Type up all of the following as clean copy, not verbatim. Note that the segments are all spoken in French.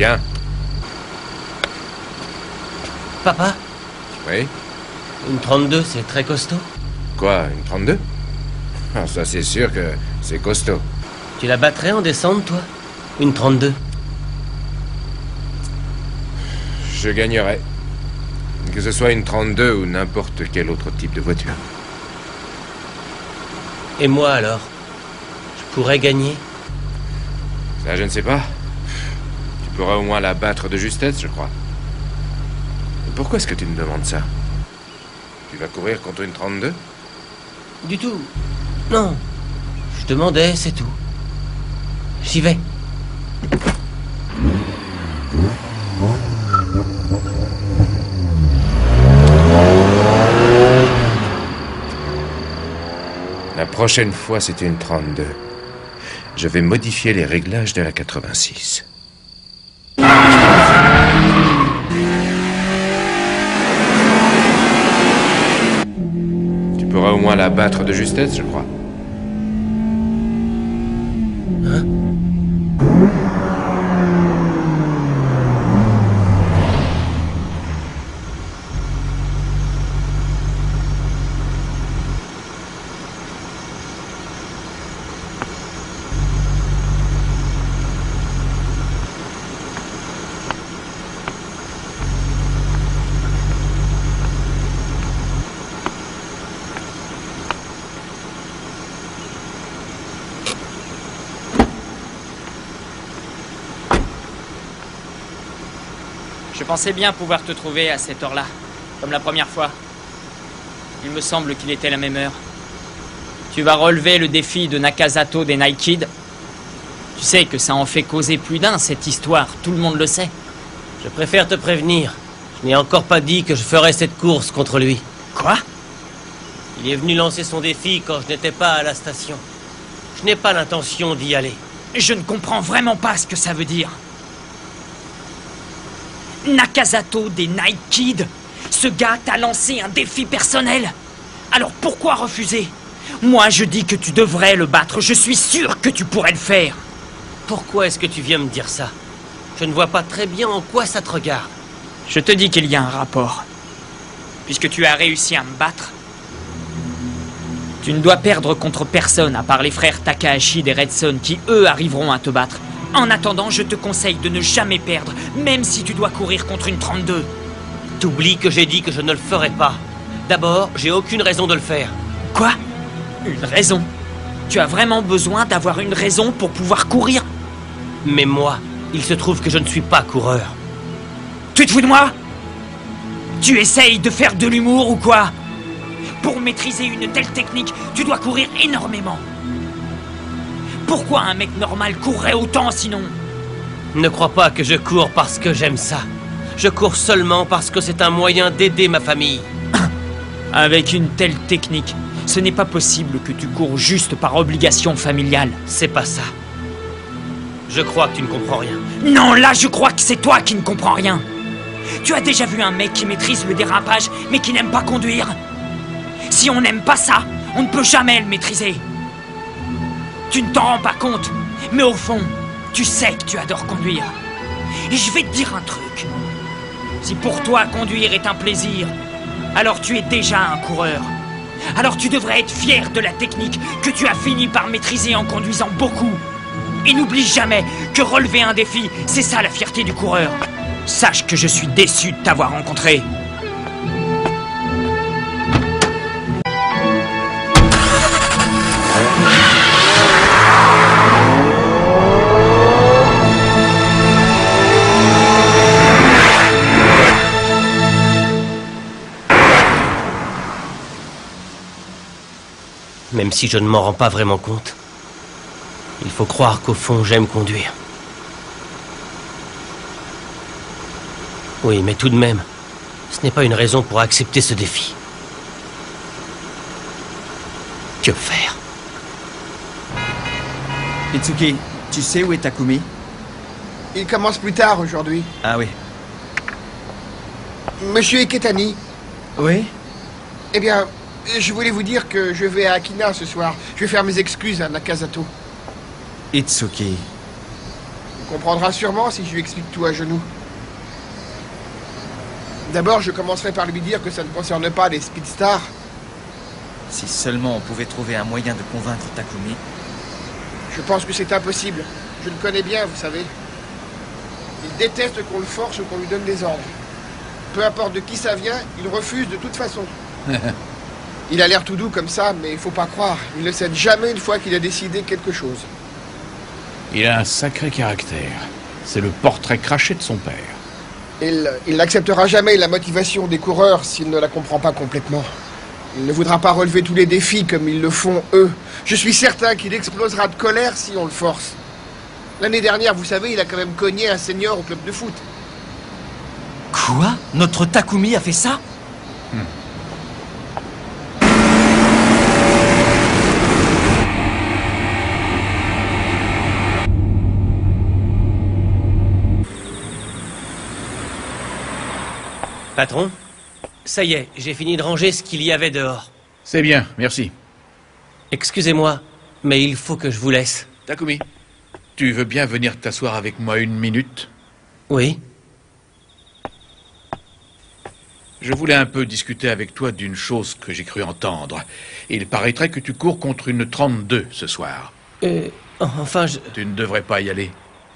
Tiens. Papa, Oui? une 32, c'est très costaud. Quoi, une 32? Ah, ça c'est sûr que c'est costaud. Tu la battrais en descente, toi? Une 32. Je gagnerais. Que ce soit une 32 ou n'importe quel autre type de voiture. Et moi, alors? Je pourrais gagner? Ça, je ne sais pas. Tu pourras au moins la battre de justesse, je crois. Pourquoi est-ce que tu me demandes ça? Tu vas courir contre une 32? Du tout. Non. Je demandais, c'est tout. J'y vais. La prochaine fois, c'est une 32. Je vais modifier les réglages de la 86. Tu pourras au moins la battre de justesse, je crois. Hein? Je pensais bien pouvoir te trouver à cette heure-là, comme la première fois. Il me semble qu'il était la même heure. Tu vas relever le défi de Nakazato des Night Kids. Tu sais que ça en fait causer plus d'un, cette histoire, tout le monde le sait. Je préfère te prévenir. Je n'ai encore pas dit que je ferais cette course contre lui. Quoi? Il est venu lancer son défi quand je n'étais pas à la station. Je n'ai pas l'intention d'y aller. Je ne comprends vraiment pas ce que ça veut dire. Nakazato des Night Kids. Ce gars t'a lancé un défi personnel. Alors pourquoi refuser? Moi je dis que tu devrais le battre. Je suis sûr que tu pourrais le faire. Pourquoi est-ce que tu viens me dire ça? Je ne vois pas très bien en quoi ça te regarde. Je te dis qu'il y a un rapport. Puisque tu as réussi à me battre, tu ne dois perdre contre personne à part les frères Takahashi des Red Son qui, eux, arriveront à te battre. En attendant, je te conseille de ne jamais perdre, même si tu dois courir contre une 32. T'oublies que j'ai dit que je ne le ferai pas. D'abord, j'ai aucune raison de le faire. Quoi? Une raison? Tu as vraiment besoin d'avoir une raison pour pouvoir courir? Mais moi, il se trouve que je ne suis pas coureur. Tu te fous de moi? Tu essayes de faire de l'humour ou quoi? Pour maîtriser une telle technique, tu dois courir énormément. Pourquoi un mec normal courrait autant sinon? Ne crois pas que je cours parce que j'aime ça. Je cours seulement parce que c'est un moyen d'aider ma famille. Avec une telle technique, ce n'est pas possible que tu cours juste par obligation familiale. C'est pas ça. Je crois que tu ne comprends rien. Non, là je crois que c'est toi qui ne comprends rien. Tu as déjà vu un mec qui maîtrise le dérapage, mais qui n'aime pas conduire? Si on n'aime pas ça, on ne peut jamais le maîtriser. Tu ne t'en rends pas compte, mais au fond, tu sais que tu adores conduire. Et je vais te dire un truc. Si pour toi conduire est un plaisir, alors tu es déjà un coureur. Alors tu devrais être fier de la technique que tu as fini par maîtriser en conduisant beaucoup. Et n'oublie jamais que relever un défi, c'est ça la fierté du coureur. Sache que je suis déçu de t'avoir rencontré. Même si je ne m'en rends pas vraiment compte, il faut croire qu'au fond, j'aime conduire. Oui, mais tout de même, ce n'est pas une raison pour accepter ce défi. Que faire? Itsuki, tu sais où est Takumi? Il commence plus tard aujourd'hui. Ah oui. Monsieur Iketani, Oui? eh bien, je voulais vous dire que je vais à Akina ce soir. Je vais faire mes excuses à Nakazato. Itsuki. comprendra sûrement si je lui explique tout à genoux. D'abord, je commencerai par lui dire que ça ne concerne pas les Speedstars. Si seulement on pouvait trouver un moyen de convaincre Takumi. Je pense que c'est impossible. Je le connais bien, vous savez. Il déteste qu'on le force ou qu'on lui donne des ordres. Peu importe de qui ça vient, il refuse de toute façon. Il a l'air tout doux comme ça, mais il faut pas croire. Il ne cède jamais une fois qu'il a décidé quelque chose. Il a un sacré caractère. C'est le portrait craché de son père. Il n'acceptera jamais la motivation des coureurs s'il ne la comprend pas complètement. Il ne voudra pas relever tous les défis comme ils le font eux. Je suis certain qu'il explosera de colère si on le force. L'année dernière, vous savez, il a quand même cogné un senior au club de foot. Quoi? Notre Takumi a fait ça? Patron, ça y est, j'ai fini de ranger ce qu'il y avait dehors. C'est bien, merci. Excusez-moi, mais il faut que je vous laisse. Takumi, tu veux bien venir t'asseoir avec moi 1 minute? Oui? Je voulais un peu discuter avec toi d'une chose que j'ai cru entendre. Il paraîtrait que tu cours contre une 32 ce soir. Enfin, Tu ne devrais pas y aller.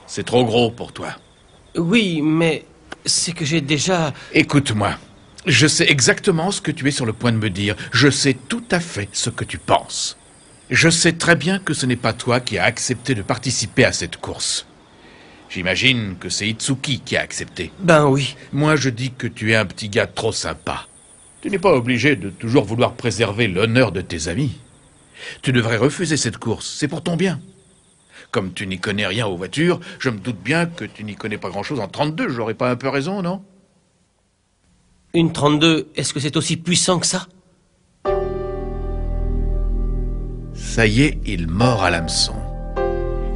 C'est trop gros pour toi. Oui, mais c'est que j'ai déjà... Écoute-moi. Je sais exactement ce que tu es sur le point de me dire. Je sais tout à fait ce que tu penses. Je sais très bien que ce n'est pas toi qui as accepté de participer à cette course. J'imagine que c'est Itsuki qui a accepté. Ben oui. Moi, je dis que tu es un petit gars trop sympa. Tu n'es pas obligé de toujours vouloir préserver l'honneur de tes amis. Tu devrais refuser cette course, c'est pour ton bien. Comme tu n'y connais rien aux voitures, je me doute bien que tu n'y connais pas grand-chose en 32, j'aurais pas un peu raison, non? Une 32, est-ce que c'est aussi puissant que ça? Ça y est, il mord à l'hameçon.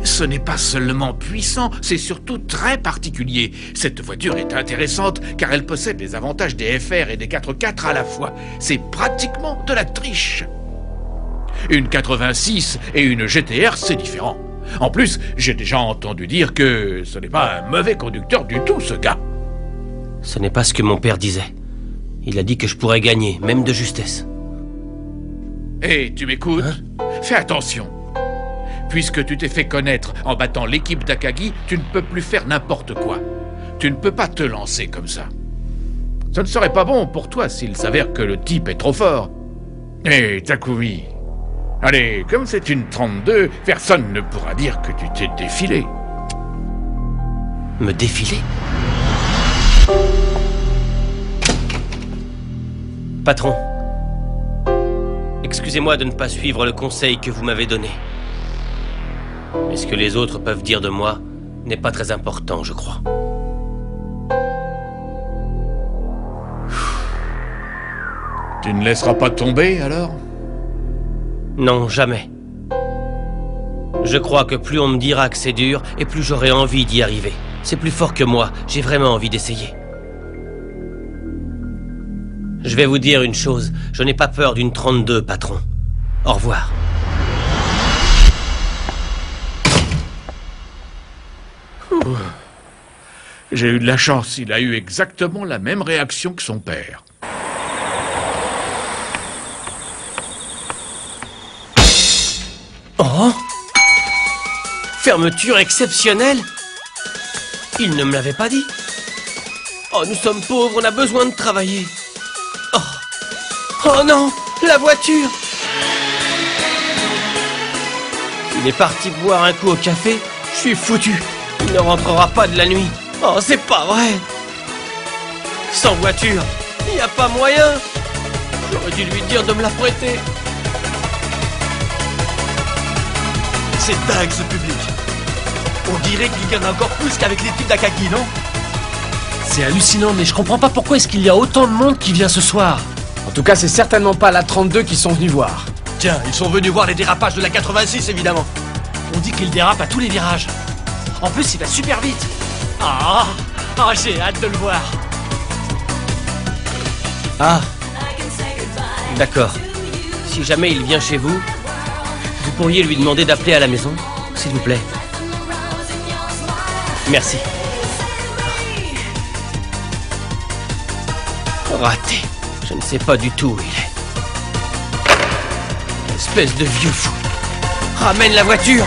Ce n'est pas seulement puissant, c'est surtout très particulier. Cette voiture est intéressante car elle possède les avantages des FR et des 4x4 à la fois. C'est pratiquement de la triche. Une 86 et une GTR, c'est différent. En plus, j'ai déjà entendu dire que ce n'est pas un mauvais conducteur du tout, ce gars. Ce n'est pas ce que mon père disait. Il a dit que je pourrais gagner, même de justesse. Hé, tu m'écoutes? Fais attention. Puisque tu t'es fait connaître en battant l'équipe d'Akagi, tu ne peux plus faire n'importe quoi. Tu ne peux pas te lancer comme ça. Ce ne serait pas bon pour toi s'il s'avère que le type est trop fort. Hé, Takumi. Allez, comme c'est une 32, personne ne pourra dire que tu t'es défilé. Me défiler? Patron, excusez-moi de ne pas suivre le conseil que vous m'avez donné. Mais ce que les autres peuvent dire de moi n'est pas très important, je crois. Tu ne laisseras pas tomber, alors? Non, jamais. Je crois que plus on me dira que c'est dur, et plus j'aurai envie d'y arriver. C'est plus fort que moi, j'ai vraiment envie d'essayer. Je vais vous dire une chose, je n'ai pas peur d'une 32, patron. Au revoir. J'ai eu de la chance, il a eu exactement la même réaction que son père. Oh! Fermeture exceptionnelle? Il ne me l'avait pas dit. Oh, nous sommes pauvres, on a besoin de travailler. Oh! Oh non! La voiture! Il est parti boire un coup au café. Je suis foutu. Il ne rentrera pas de la nuit. Oh, c'est pas vrai! Sans voiture, il n'y a pas moyen! J'aurais dû lui dire de me la prêter. C'est dingue ce public. On dirait qu'il y en a encore plus qu'avec l'équipe d'Akagi, non? C'est hallucinant, mais je comprends pas pourquoi est-ce qu'il y a autant de monde qui vient ce soir. En tout cas, c'est certainement pas la 32 qui sont venus voir. Tiens, ils sont venus voir les dérapages de la 86, évidemment. On dit qu'il dérape à tous les virages. En plus, il va super vite. Ah, j'ai hâte de le voir. Ah. D'accord. Si jamais il vient chez vous, vous pourriez lui demander d'appeler à la maison, s'il vous plaît. Merci. Raté. Je ne sais pas du tout où il est. Espèce de vieux fou. Ramène la voiture.